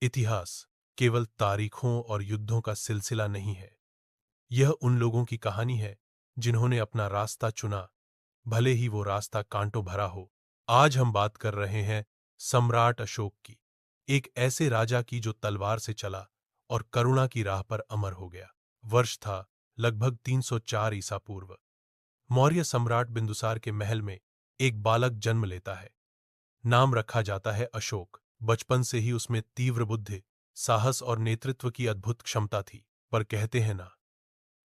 इतिहास केवल तारीखों और युद्धों का सिलसिला नहीं है। यह उन लोगों की कहानी है जिन्होंने अपना रास्ता चुना, भले ही वो रास्ता कांटों भरा हो। आज हम बात कर रहे हैं सम्राट अशोक की, एक ऐसे राजा की जो तलवार से चला और करुणा की राह पर अमर हो गया। वर्ष था लगभग 304 ईसा पूर्व। मौर्य सम्राट बिंदुसार के महल में एक बालक जन्म लेता है। नाम रखा जाता है अशोक। बचपन से ही उसमें तीव्र बुद्धि, साहस और नेतृत्व की अद्भुत क्षमता थी। पर कहते हैं ना,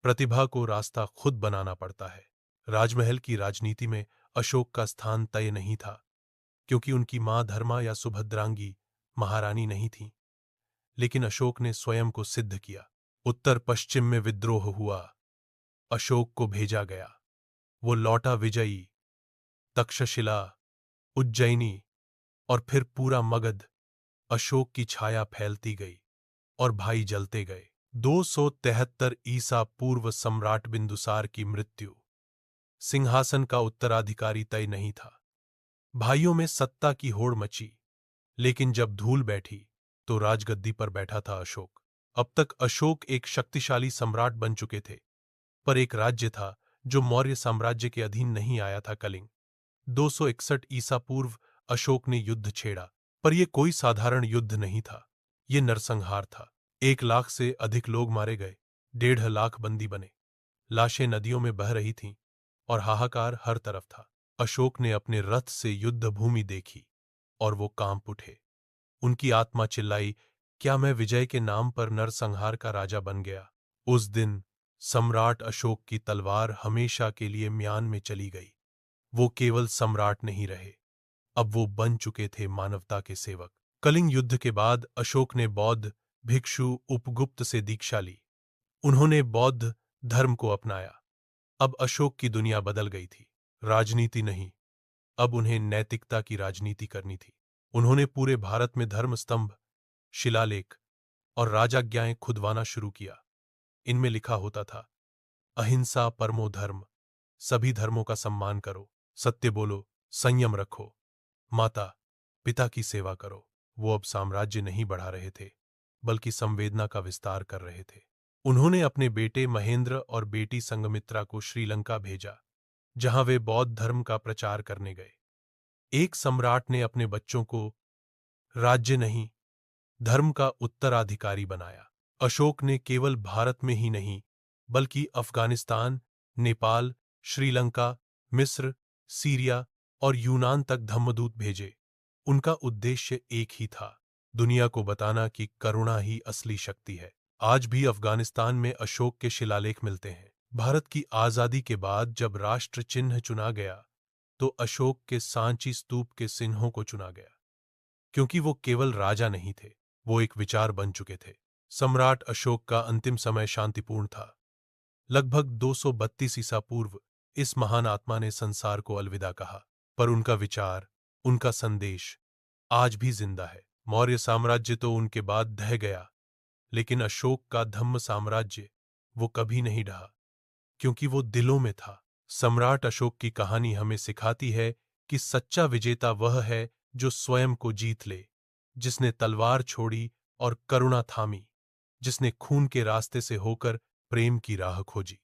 प्रतिभा को रास्ता खुद बनाना पड़ता है। राजमहल की राजनीति में अशोक का स्थान तय नहीं था, क्योंकि उनकी मां धर्मा या सुभद्रांगी महारानी नहीं थीं। लेकिन अशोक ने स्वयं को सिद्ध किया। उत्तर पश्चिम में विद्रोह हुआ, अशोक को भेजा गया। वो लौटा विजयी। तक्षशिला, उज्जैनी और फिर पूरा मगध। अशोक की छाया फैलती गई और भाई जलते गए। 273 ईसा पूर्व सम्राट बिंदुसार की मृत्यु। सिंहासन का उत्तराधिकारी तय नहीं था। भाइयों में सत्ता की होड़ मची, लेकिन जब धूल बैठी तो राजगद्दी पर बैठा था अशोक। अब तक अशोक एक शक्तिशाली सम्राट बन चुके थे, पर एक राज्य था जो मौर्य साम्राज्य के अधीन नहीं आया था, कलिंग। 261 ईसा पूर्व अशोक ने युद्ध छेड़ा, पर यह कोई साधारण युद्ध नहीं था। ये नरसंहार था। 1 लाख से अधिक लोग मारे गए, 1.5 लाख बंदी बने, लाशें नदियों में बह रही थीं और हाहाकार हर तरफ था। अशोक ने अपने रथ से युद्ध भूमि देखी और वो कांप उठे। उनकी आत्मा चिल्लाई, क्या मैं विजय के नाम पर नरसंहार का राजा बन गया? उस दिन सम्राट अशोक की तलवार हमेशा के लिए म्यान में चली गई। वो केवल सम्राट नहीं रहे, अब वो बन चुके थे मानवता के सेवक। कलिंग युद्ध के बाद अशोक ने बौद्ध भिक्षु उपगुप्त से दीक्षा ली। उन्होंने बौद्ध धर्म को अपनाया। अब अशोक की दुनिया बदल गई थी। राजनीति नहीं, अब उन्हें नैतिकता की राजनीति करनी थी। उन्होंने पूरे भारत में धर्म स्तंभ, शिलालेख और राजाज्ञाएं खुदवाना शुरू किया। इनमें लिखा होता था, अहिंसा परमो धर्म, सभी धर्मों का सम्मान करो, सत्य बोलो, संयम रखो, माता पिता की सेवा करो। वो अब साम्राज्य नहीं बढ़ा रहे थे, बल्कि संवेदना का विस्तार कर रहे थे। उन्होंने अपने बेटे महेंद्र और बेटी संघमित्रा को श्रीलंका भेजा, जहां वे बौद्ध धर्म का प्रचार करने गए। एक सम्राट ने अपने बच्चों को राज्य नहीं, धर्म का उत्तराधिकारी बनाया। अशोक ने केवल भारत में ही नहीं, बल्कि अफगानिस्तान, नेपाल, श्रीलंका, मिस्र, सीरिया और यूनान तक धम्मदूत भेजे। उनका उद्देश्य एक ही था, दुनिया को बताना कि करुणा ही असली शक्ति है। आज भी अफगानिस्तान में अशोक के शिलालेख मिलते हैं। भारत की आजादी के बाद जब राष्ट्र चिन्ह चुना गया, तो अशोक के सांची स्तूप के चिन्हों को चुना गया, क्योंकि वो केवल राजा नहीं थे, वो एक विचार बन चुके थे। सम्राट अशोक का अंतिम समय शांतिपूर्ण था। लगभग 232 ईसा पूर्व इस महान आत्मा ने संसार को अलविदा कहा, पर उनका विचार, उनका संदेश आज भी जिंदा है। मौर्य साम्राज्य तो उनके बाद ढह गया, लेकिन अशोक का धम्म साम्राज्य वो कभी नहीं ढहा, क्योंकि वो दिलों में था। सम्राट अशोक की कहानी हमें सिखाती है कि सच्चा विजेता वह है जो स्वयं को जीत ले, जिसने तलवार छोड़ी और करुणा थामी, जिसने खून के रास्ते से होकर प्रेम की राह खोजी।